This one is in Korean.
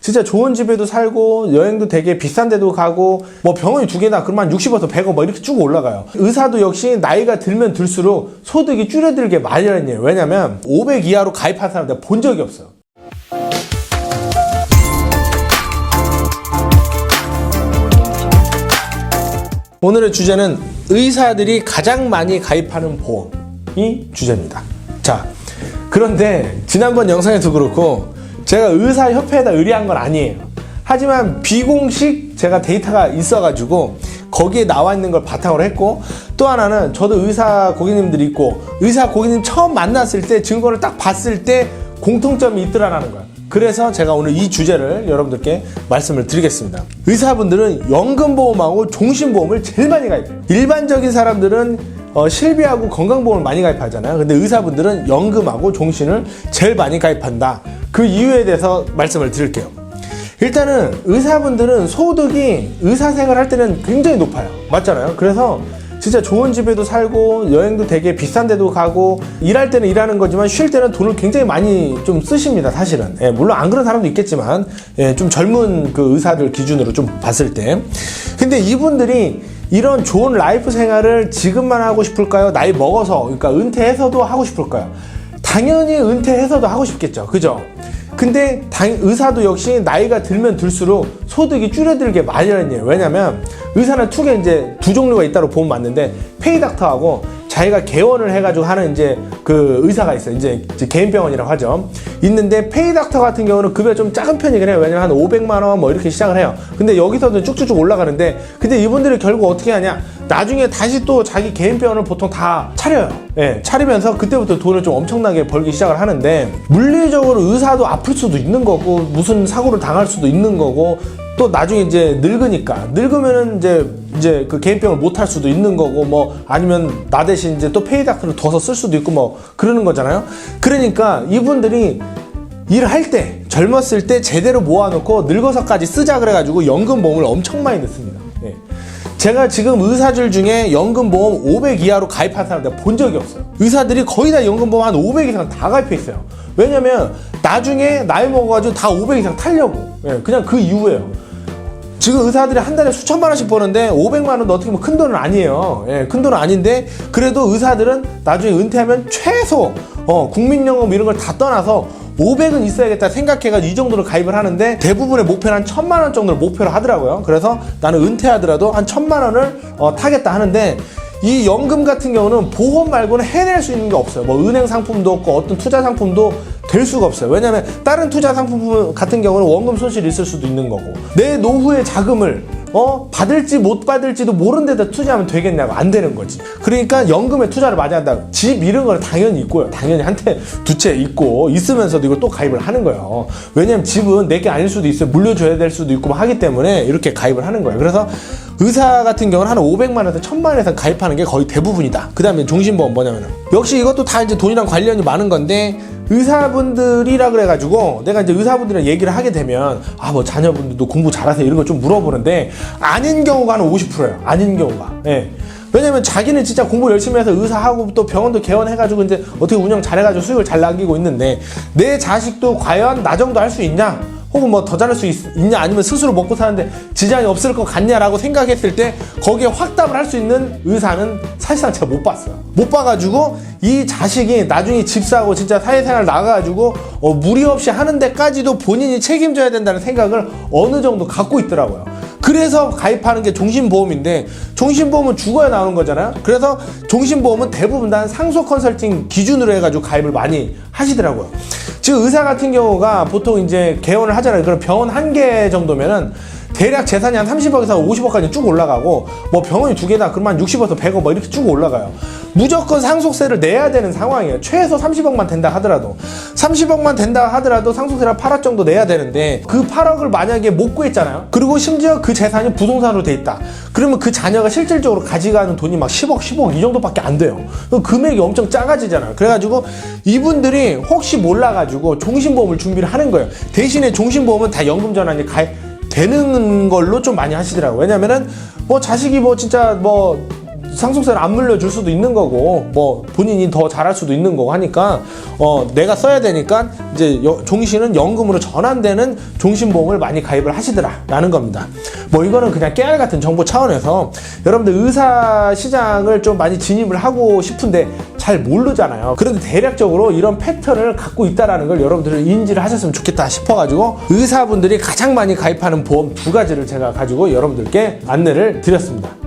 진짜 좋은 집에도 살고 여행도 되게 비싼 데도 가고 뭐 병원이 2개나 그러면 60에서 100억 뭐 이렇게 쭉 올라가요. 의사도 역시 나이가 들면 들수록 소득이 줄어들게 마련이에요. 왜냐면 500 이하로 가입한 사람 내가 본 적이 없어요. 오늘의 주제는 의사들이 가장 많이 가입하는 보험이 주제입니다. 자, 그런데 지난번 영상에도 그렇고 제가 의사협회에다 의뢰한 건 아니에요. 하지만 비공식 제가 데이터가 있어가지고 거기에 나와 있는 걸 바탕으로 했고, 또 하나는 저도 의사 고객님들이 있고 의사 고객님 처음 만났을 때 증거를 딱 봤을 때 공통점이 있더라라는 거야. 그래서 제가 오늘 이 주제를 여러분들께 말씀을 드리겠습니다. 의사분들은 연금보험하고 종신보험을 제일 많이 가입해요. 일반적인 사람들은 실비하고 건강보험을 많이 가입하잖아요. 근데 의사분들은 연금하고 종신을 제일 많이 가입한다. 그 이유에 대해서 말씀을 드릴게요. 일단은 의사분들은 소득이 의사생활 할 때는 굉장히 높아요. 맞잖아요. 그래서 진짜 좋은 집에도 살고 여행도 되게 비싼 데도 가고 일할 때는 일하는 거지만 쉴 때는 돈을 굉장히 많이 좀 쓰십니다. 사실은. 예, 물론 안 그런 사람도 있겠지만 좀 젊은 그 의사들 기준으로 좀 봤을 때. 근데 이분들이 이런 좋은 라이프 생활을 지금만 하고 싶을까요? 나이 먹어서, 그러니까 은퇴해서도 하고 싶을까요? 당연히 은퇴해서도 하고 싶겠죠. 그죠? 근데 의사도 역시 나이가 들면 들수록 소득이 줄어들게 마련이에요. 왜냐면 의사는 이제 두 종류가 있다고 보면 맞는데, 페이닥터하고 자기가 개원을 해가지고 하는 이제 그 의사가 있어요. 이제 개인 병원이라고 하죠. 있는데 페이닥터 같은 경우는 급여가 좀 작은 편이긴 해요. 왜냐면 한 500만 원 뭐 이렇게 시작을 해요. 근데 여기서도 쭉쭉쭉 올라가는데, 근데 이분들이 결국 어떻게 하냐? 나중에 다시 또 자기 개인 병원을 보통 다 차려요. 예, 차리면서 그때부터 돈을 좀 엄청나게 벌기 시작을 하는데, 물리적으로 의사도 아플 수도 있는 거고 무슨 사고를 당할 수도 있는 거고, 또 나중에 이제 늙으면은 이제 그 개인병을 못 할 수도 있는 거고, 뭐 아니면 나 대신 이제 또 페이닥터를 둬서 쓸 수도 있고 뭐 그러는 거잖아요. 그러니까 이분들이 일을 할 때, 젊었을 때 제대로 모아놓고 늙어서까지 쓰자 그래가지고 연금보험을 엄청 많이 넣습니다. 예. 제가 지금 의사들 중에 연금보험 500 이하로 가입한 사람 내가 본 적이 없어요. 의사들이 거의 다 연금보험 한 500 이상 다 가입해 있어요. 왜냐면 나중에 나이 먹어가지고 다 500 이상 타려고. 예, 그냥 그 이유예요. 지금 의사들이 한 달에 수천만 원씩 버는데 500만 원도 어떻게 보면 큰 돈은 아니에요. 예, 큰 돈은 아닌데 그래도 의사들은 나중에 은퇴하면 최소 국민연금 이런 걸 다 떠나서 500은 있어야겠다 생각해가지고 이 정도로 가입을 하는데, 대부분의 목표는 한 1000만 원 정도를 목표로 하더라고요. 그래서 나는 은퇴하더라도 한 1000만 원을 타겠다 하는데, 이 연금 같은 경우는 보험 말고는 해낼 수 있는 게 없어요. 뭐 은행 상품도 없고 어떤 투자 상품도 될 수가 없어요. 왜냐면 다른 투자 상품 같은 경우는 원금 손실이 있을 수도 있는 거고, 내 노후의 자금을 받을지 못 받을지도 모르는 데다 투자하면 되겠냐고, 안 되는 거지. 그러니까 연금에 투자를 많이 한다. 집 이런 거는 당연히 있고요. 당연히 한 채, 두 채 있고 있으면서도 이걸 또 가입을 하는 거예요. 왜냐면 집은 내게 아닐 수도 있어요. 물려줘야 될 수도 있고 뭐 하기 때문에 이렇게 가입을 하는 거예요. 그래서 의사 같은 경우는 한 500만 원에서 1000만 원 이상 가입하는 게 거의 대부분이다. 그 다음에 종신보험 뭐냐면은, 역시 이것도 다 이제 돈이랑 관련이 많은 건데, 의사분들이라 그래가지고 내가 이제 의사분들이랑 얘기를 하게 되면 뭐 자녀분들도 공부 잘하세요 이런 거 좀 물어보는데, 아닌 경우가 한 50%예요. 아닌 경우가. 예. 왜냐면 자기는 진짜 공부 열심히 해서 의사하고 또 병원도 개원해가지고 이제 어떻게 운영 잘해가지고 수익을 잘 남기고 있는데, 내 자식도 과연 나 정도 할 수 있냐? 혹은 뭐 더 잘할 수 있냐? 아니면 스스로 먹고 사는데 지장이 없을 것 같냐라고 생각했을 때 거기에 확답을 할 수 있는 의사는 사실상 제가 못 봤어요. 못 봐가지고 이 자식이 나중에 집 사고 진짜 사회생활 나가가지고 무리 없이 하는 데까지도 본인이 책임져야 된다는 생각을 어느 정도 갖고 있더라고요. 그래서 가입하는 게 종신보험인데, 종신보험은 죽어야 나오는 거잖아요. 그래서 종신보험은 대부분 다 상속 컨설팅 기준으로 해가지고 가입을 많이 하시더라고요. 지금 의사 같은 경우가 보통 이제 개원을 하잖아요. 그럼 병원 한 개 정도면은 대략 재산이 한 30억에서 50억까지 쭉 올라가고, 뭐 병원이 2개다 그러면 한 60억에서 100억 뭐 이렇게 쭉 올라가요. 무조건 상속세를 내야 되는 상황이에요. 최소 30억만 된다 하더라도 30억만 된다 하더라도 상속세를 8억 정도 내야 되는데, 그 8억을 만약에 못 구했잖아요. 그리고 심지어 그 재산이 부동산으로 돼 있다. 그러면 그 자녀가 실질적으로 가져가는 돈이 막 10억 이 정도밖에 안 돼요. 금액이 엄청 작아지잖아요. 그래가지고 이분들이 혹시 몰라가지고 종신보험을 준비를 하는 거예요. 대신에 종신보험은 다 연금 전환이 되는 걸로 좀 많이 하시더라고요. 왜냐면은 뭐 자식이 뭐 진짜 뭐 상속세를 안 물려줄 수도 있는 거고 뭐 본인이 더 잘할 수도 있는 거고 하니까 내가 써야 되니까 이제 종신은 연금으로 전환되는 종신보험을 많이 가입을 하시더라라는 겁니다. 뭐 이거는 그냥 깨알 같은 정보 차원에서 여러분들 의사 시장을 좀 많이 진입을 하고 싶은데 잘 모르잖아요. 그런데 대략적으로 이런 패턴을 갖고 있다라는 걸 여러분들은 인지를 하셨으면 좋겠다 싶어가지고 의사분들이 가장 많이 가입하는 보험 2가지를 제가 가지고 여러분들께 안내를 드렸습니다.